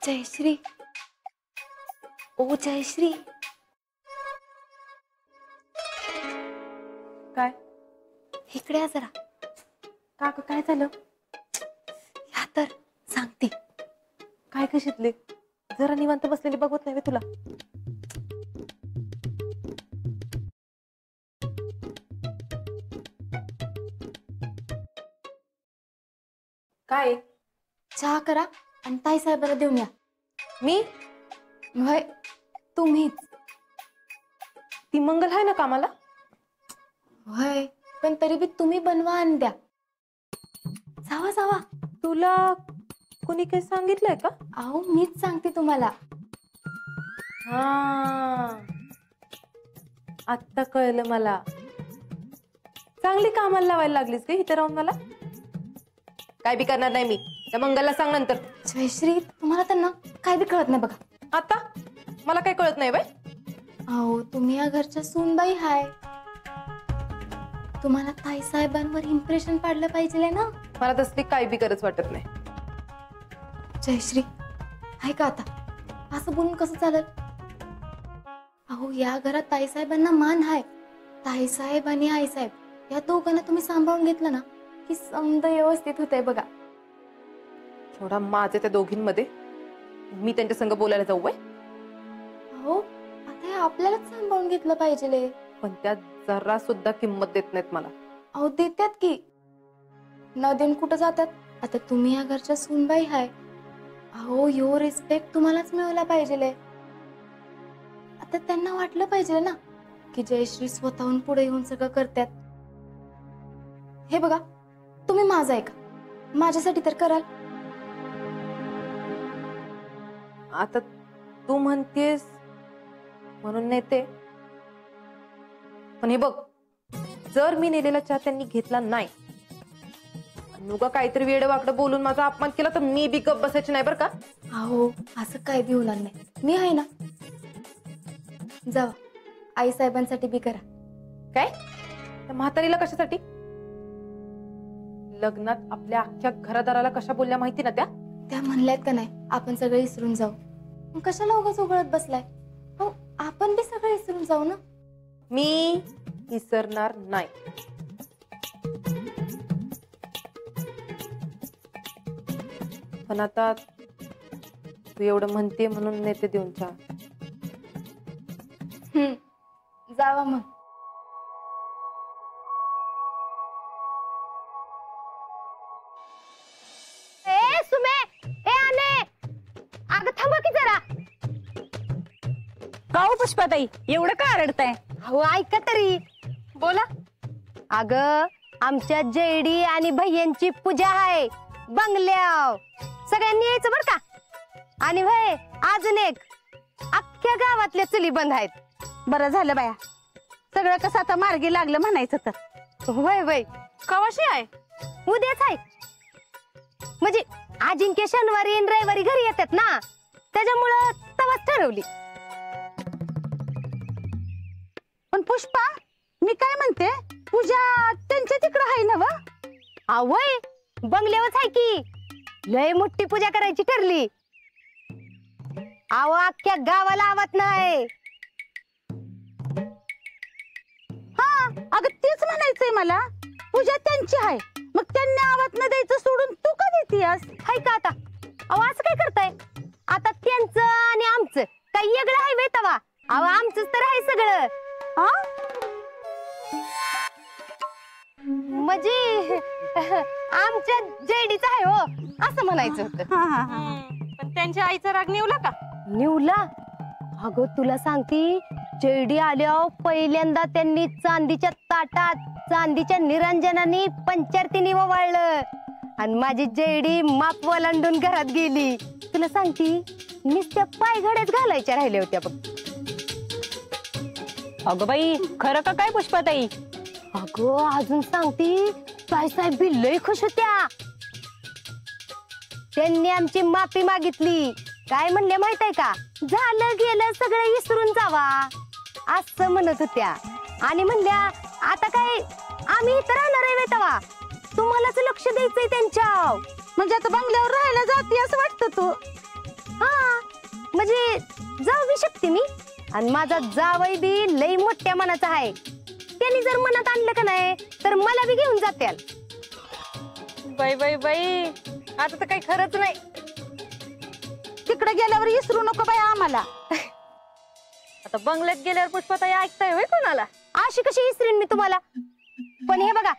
जयश्री, ओ जयश्री. काय इकडे या जरा. का काय झालं? या तर सांगते. काय कशीतले जरा निवांत बसलेली बघवत नाही तुला? काय? चहा करा आणि ताई साहेबाला देऊन या. मी? होय, तुम्हीच. ती मंगल आहे ना कामाला? होय, पण तरी बी तुम्ही बनवा आणि द्या. जावा जावा. तुला कोणी काही सांगितलंय का? अहो मीच सांगते तुम्हाला. हा, आत्ता कळलं मला. चांगली कामाला लावायला लागलीस का इथे राहून मला? काय बी करणार नाही मी. त्या मंगलला सांग नंतर. जयश्री, तुम्हाला तर ना काय बी कळत नाही बघा. आता मला काय कळत नाही बाई. अहो तुम्ही या घरच्या सूनबाई हाय. तुम्हाला ताई साहेबांवर इम्प्रेशन पाडलं पाहिजे ना. मला तसली काय बी गरज वाटत नाही. जयश्री, ऐका आता, असं बोलून कसं चालेल? अहो या घरात ताई साहेबांना मान हाय. ताई साहेब आणि आई साहेब या दोघांना तुम्ही सांभाळून घेतलं ना की समद व्यवस्थित होतंय बघा. थोडा माझे त्या दोघींमध्ये मी त्यांच्या संग बोलायला जाऊ बाई? हो, आता हे आपल्यालाच सांभाळून घेतलं पाहिजे. पण त्या जरा सुद्धा किंमत देत नाहीत मला. अहो देतात की, न देऊन कुठं जातात? आता तुम्ही या घरच्या सूनबाई हाय. अहो यो रिस्पेक्ट तुम्हालाच मिळवला पाहिजे. आता त्यांना वाटलं पाहिजे ना की जयश्री स्वतःहून पुढे येऊन सगळं करतात. हे बघा, तुम्ही माझं ऐका, माझ्यासाठी तर कराल. आता तू म्हणतेस म्हणून नेते, पण हे बघ, जर मी नेलेला चहा त्यांनी घेतला नाही, नुका काहीतरी वेड वाकडं बोलून माझा अपमान केला तर मी बी गप बसायची नाही बरं का? अहो असं काय बी होणार नाही, मी आहे ना. जावा, आई साहेबांसाठी बी करा. काय? त्या म्हातारीला कशासाठी? लग्नात आपल्या अख्ख्या घरादाराला कशा बोलल्या माहिती ना त्या? त्या म्हणल्यात का नाही आपण सगळे विसरून जाऊ. मग कशाला उगाच उघडत बसलाय? हो, आपण बी सगळे विसरून जाऊ ना. मी विसरणार नाही. पण आता तू एवढं म्हणते म्हणून नेते देऊन चहा. जावा मग. अगं थांबा की जरा. का हो पुष्पाताई, एवढं का रडताय? हो ऐका तरी. बोला. अगं आमच्या जेडी आणि भैयांची पूजा आहे बंगल्याव. सगळ्यांनी यायचं बर का. आणि होय, अजून एक, अख्ख्या गावातल्या चुली बंद आहेत. बरं झालं बाया, सगळं कसं आता मार्गी लागलं म्हणायचं तर. होय होय. कवाशी आहे? उद्याच आहे. म्हणजे अजिंक्य शनिवारी आणि रविवारी घरी येतात ना, त्याच्यामुळं तवाच ठरवली. पण पुष्पा, मी काय म्हणते, पूजा त्यांच्या तिकडं आहे ना व? आवय, बंगल्यावरच आहे की. लय मोठी पूजा करायची ठरली. आव अख्ख्या गावाला आवत नाही. हा, अगं तेच म्हणायचंय मला. पूजा त्यांची आहे, मग त्यांनी आवत न द्यायचं सोडून तू का देतीयस? हाय का आता? अहो असं काय करताय? आता त्यांचं आणि आमचं काही वेगळं आहे तवा? अहो आमचंच तर आहे सगळं. म्हणजे आमच्या जेडीचं आहे हो, असं म्हणायचं होतं. पण त्यांच्या आईचा राग निवला का? निवला? अगं तुला सांगती, जेडी आल्यावर पहिल्यांदा त्यांनी चांदीच्या ताटात चांदीच्या निरंजनाने पंचारतीने ओवाळलं आणि माझी जेडी माप वलांडून घरात गेली. तुला सांगती, नुसत्या पायघड्यात घालायच्या राहिल्या होत्या बघ. अगं बाई, खरं का काय पुष्पाताई? अगं अजून सांगती, ताईसाहेब बी लय खुश होत्या. त्यांनी आमची माफी मागितली. काय म्हणले माहित आहे का? झालं गेलं सगळं विसरून जावा असं म्हणत होत्या. आणि म्हणल्या आता काय आम्ही इथं राहणार आहे तवा, तुम्हालाच लक्ष द्यायचंय त्यांच्या. म्हणजे आता बंगल्यावर राहायला जाते असं वाटतं तू? हा, म्हणजे जाऊ बी शकते मी. आणि माझा जावई बी लई मोठ्या मनाचा आहे. त्यांनी जर मनात आणलं का नाही तर मला बी घेऊन जात्याल. बाई बाई बाई, आता तर काही खरंच नाही. तिकडे गेल्यावर विसरू नको बाई आम्हाला. आता बंगल्यात गेल्यावर पुष्पाताई ऐकताय होय कोणाला? अशी कशी विसरीन मी तुम्हाला. पण हे बघा,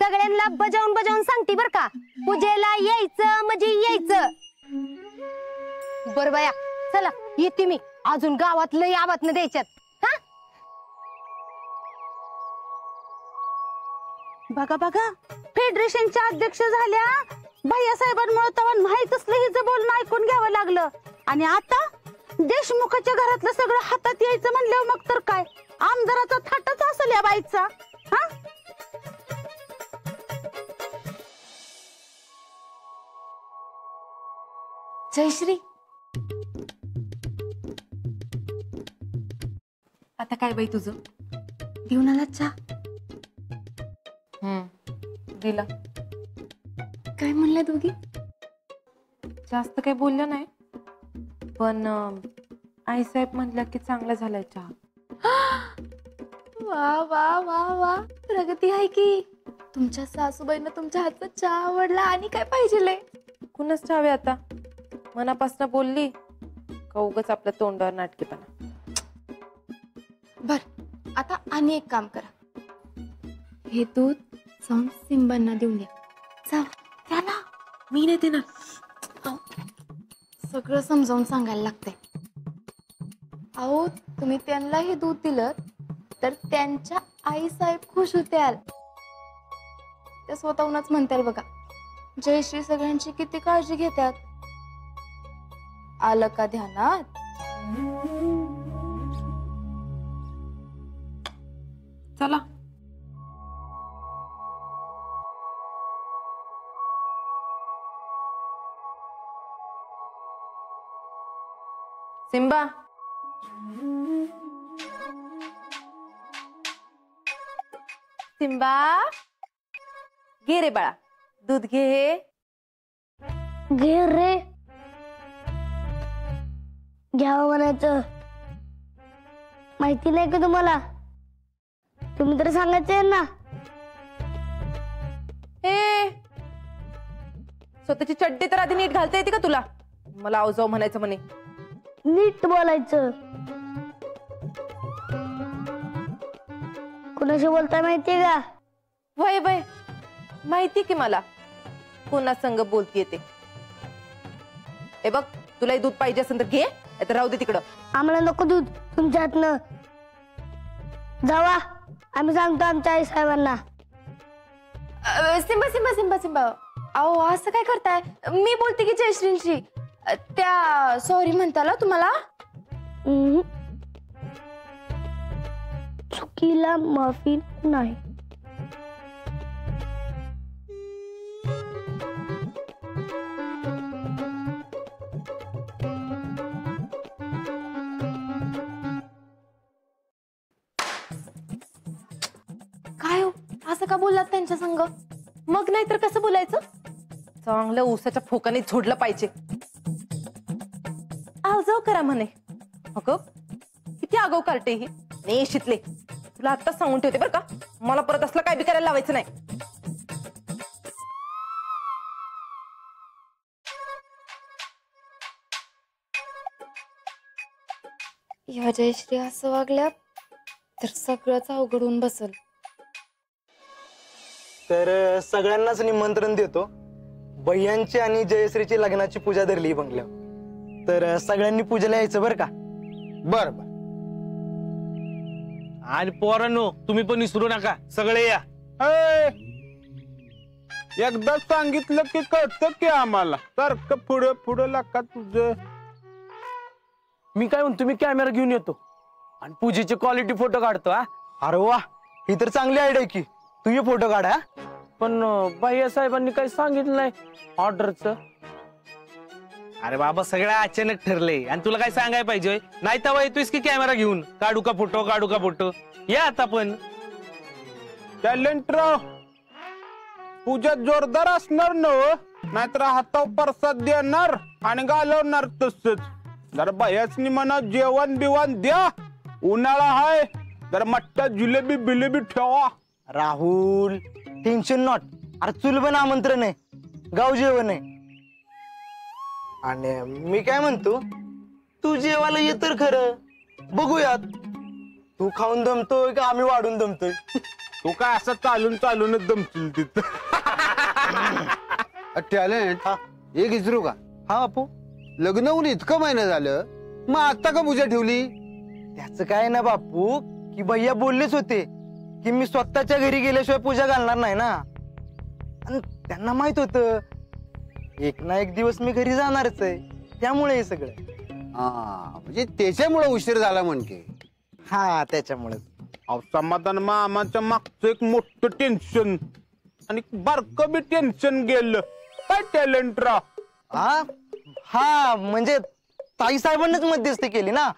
सगळ्यांना बजावून बजावून सांगते बर का, पूजेला यायचं म्हणजे यायचं. बर बाया, चला येते मी. अजून गावात लई आवातनं द्यायच्यात. हा बघा बघा, फेडरेशनच्या अध्यक्ष झाल्या भैया साहेबांमुळे तवा माहित असलं हिचं बोलणं ऐकून घ्यावं लागलं. आणि आता देशमुखाच्या घरातलं सगळं हातात यायचं म्हणल्यावर मग तर काय आमदाराचा थाटच असेल या बाईचा. हा जयश्री, आता काय बाई तुझं? देऊन आला चहा? दिला. काय म्हणल्या दोघी? जास्त काही बोललं नाही, पण आई साहेब म्हणल्या की चांगला झालाय चहा. वा वा वा वा, प्रगती आहे की. तुमच्या सासूबाईंना तुमच्या हातचा चहा आवडला आणि काय पाहिजे? कुणाच चहावे आता? मनापासून बोलली का उगाच आपल्या तोंडावर नाटकेपणा? बर, आता आणि एक काम करा. हे दूध जाऊन सिंबांना देऊन द्या. जा त्याला. मी नाही देणार. सगळं समजावून सांगायला लागतंय. अहो, तुम्ही त्यांना हे दूध दिलं तर त्यांच्या आई साहेब खुश होत्याल. ते स्वतःहूनच म्हणताल बघा, जयश्री सगळ्यांची किती काळजी घेतात. आलं का ध्यानात? चला. सिम्बा, सिम्बा, घे रे बाळा दूध घे. घे रे. घ्यावं म्हणायचं. माहिती नाही का तुम्हाला? तुम्ही तर सांगायचे ना. हे स्वतःची चड्डी तर आधी नीट घालता येते का तुला? मला आव जाऊ म्हणायचं म्हणे. नीट बोलायचं. कुणाशी बोलताय माहितीये का? वय वय, माहिती की मला पुन्हा संग बोलतीये ते. हे बघ, तुला दूध पाहिजे असेल तर घे, तर राहू दे तिकडं. आम्हाला नको दूध तुमच्या हातनं. जावा, आम्ही सांगतो आमच्या आई साहेबांना. सिंबा सिंबा सिंबा सिंबा, अहो असं काय करताय? मी बोलते की जयश्रींशी. त्या सॉरी म्हणताला तुम्हाला. चुकीला माफी नाही. काय हो, असं का बोललात त्यांच्या संग? मग नाही तर कसं बोलायचं? चांगलं ऊसाच्या फोकाने झोडलं पाहिजे. आव जाऊ करा म्हणे. अगं किती आगाऊ कार्टे ही नेशितले. तुला आत्ताच सांगून ठेवते बरं का, मला परत असलं काय बी करायला लावायचं नाही. या जयश्री असं वागल्या तर सगळंच अवघडून बसल. तर सगळ्यांनाच निमंत्रण देतो. भैयांची आणि जयश्रीची लग्नाची पूजा धरली बंगल्यावर. तर सगळ्यांनी पूजेला यायचं बरं का? बर बर. आणि पोरांनो, तुम्ही पण विसरू नका, सगळे या. एकदा सांगितलं की कळतं की आम्हाला. सारखं पुढे पुढे लागा तुझं. मी काय म्हणतो, मी कॅमेरा घेऊन येतो आणि पूजेचे क्वालिटी फोटो काढतो. हा, अरे वा, ही तर चांगली आयडिया की. तू ये फोटो काढा. पण भैया साहेबांनी काही सांगितलं नाही ऑर्डरचं. अरे बाबा, सगळं अचानक ठरले आणि तुला काय सांगायला पाहिजे? नाही तेव्हा येतोयस की कॅमेरा घेऊन, काढू का फोटो काढू का फोटो. या आता पण. टॅलेंटराव, पूजा जोरदार असणार न, नाहीतर हातावर प्रसाद देणार आणि घालवणार तसंच. जरा बायासनी म्हणा जेवण बिवण द्या, उन्हाळा हाय, जरा मट्टा जिलेबी बिलेबी ठेवा. Rahul tension not. अरे चुलबन आमंत्रण आहे, गाव जेवण आहे. आणि मी काय म्हणतो, तू जेवायला ये तर खरं, बघूयात तू खाऊन दमतोय का आम्ही वाढून दमतोय. तू काय असं चालून चालूनच दमशील तिथं. टॅलेंट एक विचारू का? हा बापू. लग्न होऊन इतकं महिना झालं, मग आता का पूजा ठेवली? त्याचं काय ना बापू, की भैया बोललेच होते की मी स्वतःच्या घरी गेल्याशिवाय पूजा घालणार नाही ना. आणि त्यांना माहित होतं एक ना एक दिवस मी घरी जाणारच आहे, त्यामुळे हे सगळं. हा म्हणजे त्याच्यामुळे उशीर झाला म्हणते. हा त्याच्यामुळे. समाधान मामाच्या मागचं एक मोठं टेन्शन आणि बारक बी टेन्शन गेलं. काय टॅलेंट रा. हा म्हणजे ताई साहेबांनीच मध्यस्थी केली ना.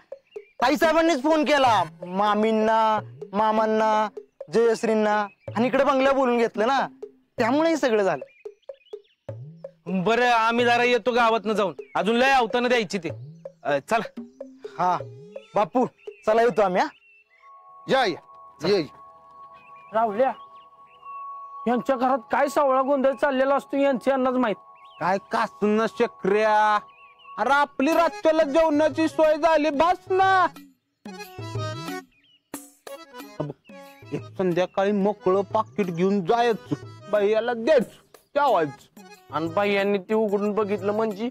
ताई साहेबांनीच फोन केला मामींना, मामांना, जयश्रींना, आणि इकडे बंगल्या बोलून घेतलं ना, त्यामुळे हे सगळं झालं. बरं आम्ही जरा येतो गावात जाऊन, अजून लय अवतानं द्यायची ते. चला. हा बापू चला येतो आम्ही. या ये. राहुल्या, यांच्या घरात काय सावळा गोंधळ चाललेला असतो यांची यांनाच माहित. काय कासून शक्र्या. अरे आपली रात्रीला जेवणाची सोय झाली बस ना. एक संध्याकाळी मोकळं पाकिट घेऊन जायचं, बाईला द्यायचं, जेवायचं. आणि बाईयांनी ती उघडून बघितलं म्हणजे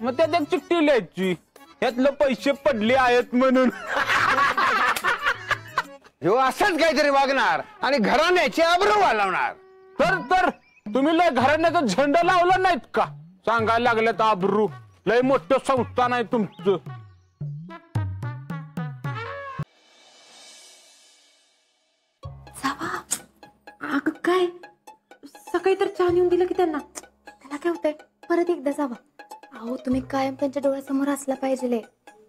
मग त्याच्यात चिठ्ठी लिहायची, यातलं पैसे पडले आहेत म्हणून. ह्यो असंच काहीतरी वागणार आणि घराण्याची आबरू वाढवणार. तर तुम्ही लय घराण्याचा झेंडा लावला नाहीत का? सांगायला लागलं तर आबरू. लय मोठं संस्थान आहे तुमचं. अगं काय, सकाळी तर चहा नेऊन दिलं की त्यांना. त्याला काय होतंय, परत एकदा जावा. अहो तुम्ही कायम त्यांच्या डोळ्यासमोर असला पाहिजे.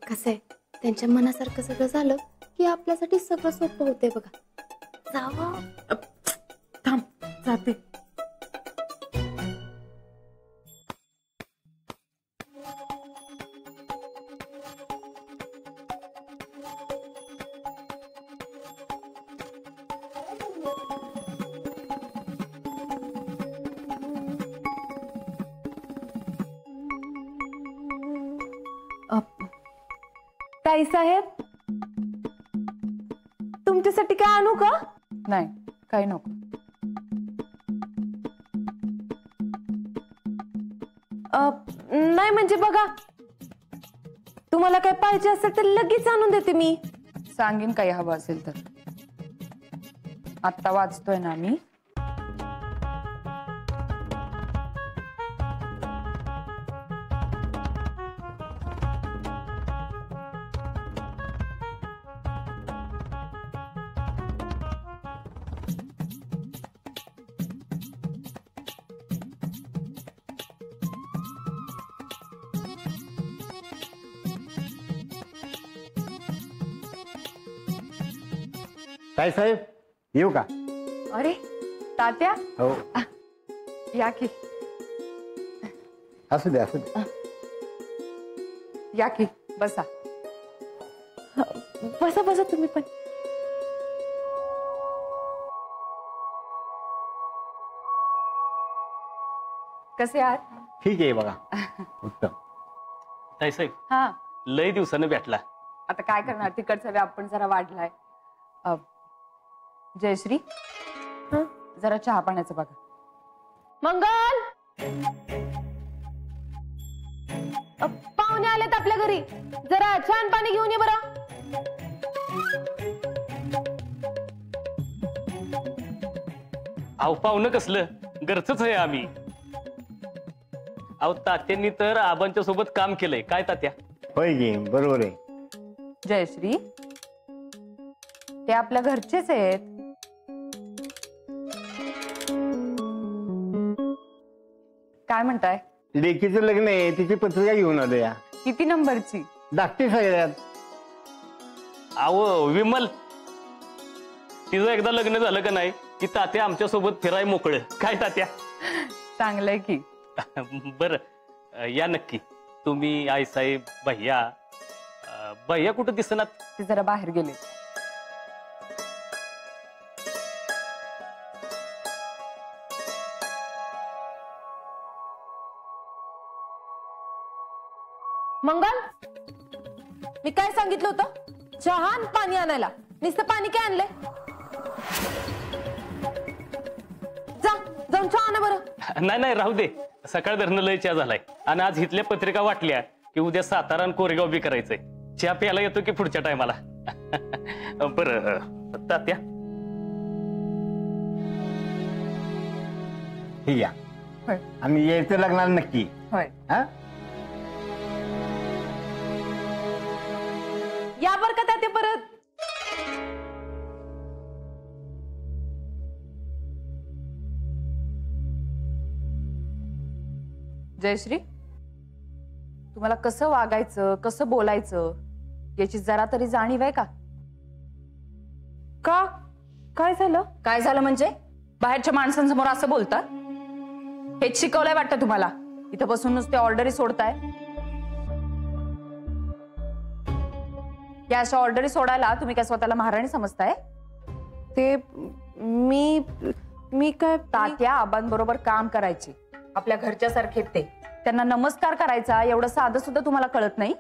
कसं आहे, त्यांच्या मनासारखं सगळं झालं की आपल्यासाठी सगळं सोपं होतंय बघा. जावा. थांब जाते. ताई साहेब, तुमच्यासाठी काय आणू का? नाही, काही नको. नाही म्हणजे बघा, तुम्हाला काय पाहिजे असेल तर लगेच आणून देते मी. सांगेन काही हवं असेल तर. आत्ता वाचतोय ना मी. काय साहेब येऊ का? अरे तात्या, हो या की. असू दे असू दे. या की बसा. बसा बसा तुम्ही पण. कसे आहात? ठीक आहे बघा. उत्तम. ताई साहेब, हा लय दिवसानं भेटला. आता काय करणार, तिकडचा व्याप पण जरा वाढलाय. जयश्री, जरा चहा पाण्याचं बघा. मंगल, पाहुणे आलेत आपल्या घरी, जरा छान पाणी घेऊन ये बरं. अहो पाहुणं कसलं, घरचंच आहे आम्ही. अहो तात्यांनी तर आबांच्या सोबत काम केलंय. काय तात्या? होय गे, बरोबर आहे. जयश्री, ते आपल्या घरचेच आहेत. काय म्हणताय? लेकीचं लग्न आहे, तिची पत्रिका घेऊन आलो या. किती नंबरची? धाकटी सगळ्यात. अहो विमल, तिचं एकदा लग्न झालं का नाही की तात्या आमच्या सोबत फिराय मोकळं. काय तात्या? चांगलंय की. बर या नक्की. तुम्ही, आई साहेब, भैया भैया कुठं दिसनात? ते जरा बाहेर गेले. मंगल, मी काय सांगितलं होतं? चहा आणि पाणी आणायला. नुसतं पाणी काय आणलंय? जा जाऊन चहा आणा बरं. नाही नाही राहू दे, सकाळ धरणं लय चहा झालाय आणि आज इथल्या पत्रिका वाटल्या की उद्या सातारा आणि कोरेगाव बी करायचंय. चहा प्यायला येतो की पुढच्या टायमाला. बरं तात्या, या होय. आम्ही यायचं लग्नाला नक्की. होय. हा या बर का तात्या परत. जयश्री, तुम्हाला कसं वागायचं, कसं बोलायचं याची जरा तरी जाणीव आहे का? का? काय झालं? काय झालं म्हणजे बाहेरच्या माणसांसमोर असं बोलता? हेच शिकवलंय वाटतं तुम्हाला? इथं बसून नुसते ऑर्डरी सोडताय. या अशा ऑर्डरी सोडायला तुम्ही काय स्वतःला महाराणी समजताय? ते मी काय तात्या आबांबरोबर काम करायचे, आपल्या घरच्या सारखे ते. त्यांना नमस्कार करायचा एवढं साधं सुद्धा तुम्हाला कळत नाही?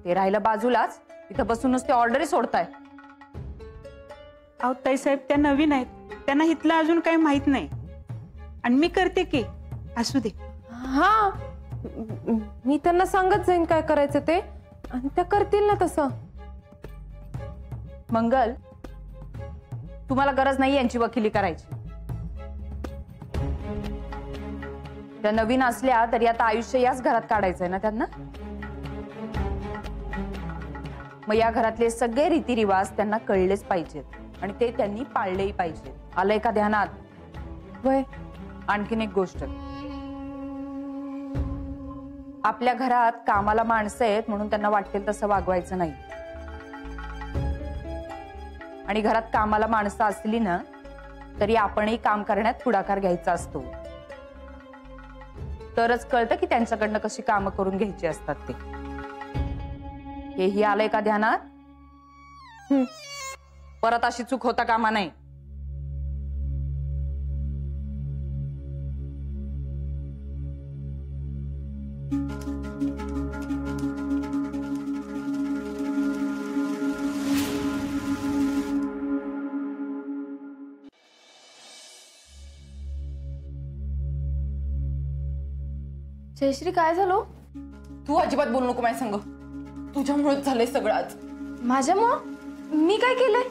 ते राहिलं बाजूलाच, इथं बसून नुसते ऑर्डरी सोडताय. अहो ताईसाहेब, त्या नवीन आहेत, त्यांना इथलं अजून काही माहित नाही. आणि मी करते की, असू दे. हा, मी त्यांना सांगत जाईन काय करायचं ते, आणि त्या करतील ना तसं. मंगल, तुम्हाला गरज नाही यांची वकिली करायची. त्या नवीन असल्या तरी आता आयुष्य याच घरात काढायचंय ना त्यांना. मग या घरातले सगळे रीतिरिवाज त्यांना कळलेच पाहिजेत आणि ते त्यांनी पाळलेही पाहिजेत. आलंय का ध्यानात? वय, आणखीन एक गोष्ट, आपल्या घरात कामाला माणसं आहेत म्हणून त्यांना वाटेल तसं वागवायचं नाही. आणि घरात कामाला माणसं असली ना तरी आपणही काम करण्यात पुढाकार घ्यायचा असतो. तरच कळतं की त्यांच्याकडनं कशी कामं करून घ्यायची असतात ते. हेही आलंय का ध्यानात? परत अशी चूक होता कामा नाही. जयश्री, काय झालं? तू अजिबात बोलू नको माझ्या संग. तुझ्यामुळेच झालंय सगळं आज. माझ्यामुळं? मी काय केलंय?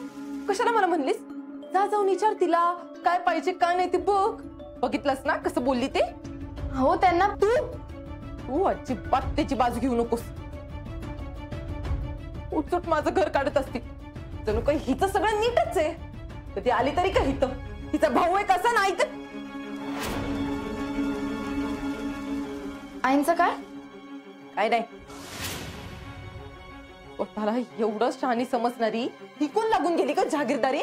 कशाला मला म्हणलीस? जा जाऊन विचार तिला काय पाहिजे काय नाही ते बघ. बघितलंस ना कसं बोलली ते? हो, त्यांना तू अजिबात त्याची बाजू घेऊ नकोस. उठसूट माझं घर काढत असती. जणू काही हिचं सगळं नीटच आहे. कधी आली तरी का हितं? हिचा भाऊ आहे कसा नाही तर आईंचं काय? काय नाही. स्वतःला एवढं शहाणी समजणारी ही कोण लागून गेली का जहागीरदारी?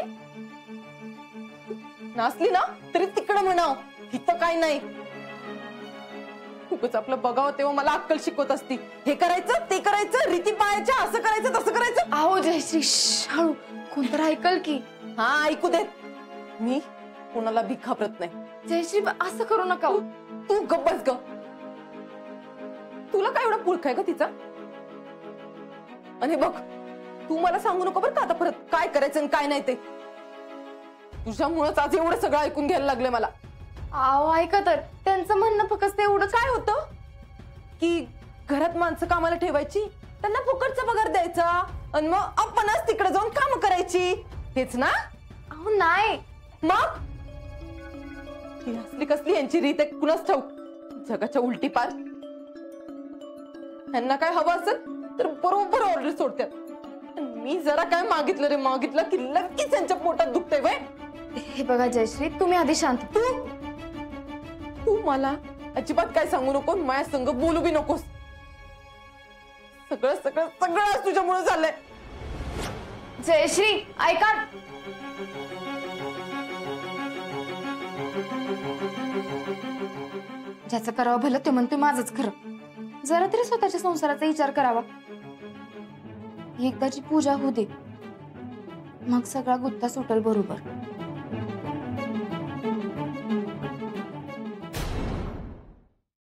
नासली ना तरी तिकडं म्हणाव, हिथं काय नाही. खूपच आपलं बघावं तेव्हा मला अक्कल शिकवत असती. हे करायचं ते करायचं, रीती पाळायच्या, असं करायचं तसं करायचं. अहो जयश्री, हळू, कोणतं ऐकल की. हा, ऐकू देत. मी कोणाला भी घाबरत नाही. जयश्री, असं करू नका. तू गप्प बस ग. तुला काय एवढा पुळख आहे का तिचा? आणि बघ, तू मला सांगू नको बरं का आता परत काय करायचं आणि काय नाही ते. तुझ्यामुळेच आज एवढं सगळं ऐकून घ्यायला लागलंय मला. अहो ऐका तर, त्यांचं म्हणणं फक्त एवढं काय होतं की घरात माणसं कामाला ठेवायची, त्यांना फुकटचा पगार द्यायचा आणि मग आपणच तिकडे जाऊन काम करायची, हेच ना? अहो नाही. मग ही असली कसली यांची रीत आहे कुणाच ठाऊक. जगाच्या उलटी पार. यांना काय हवं असेल तर बरोबर ऑर्डर सोडतात. मी जरा काय मागितलं की लगेच त्यांच्या पोटात दुखतंय. वय, हे बघा जयश्री, तुम्ही आधी शांत. तू मला अजिबात काय सांगू नको, माझ्या संग बोलू बी नकोस. सगळं सगळं सगळं तुझ्यामुळे झालंय. जयश्री ऐका. ज्याचं करावं भलं ते म्हणतोय माझंच खरं. जरा तरी स्वतःच्या संसाराचा विचार करावा. एकदाची पूजा होऊ दे, मग सगळा गुत्ता सुटेल बरोबर.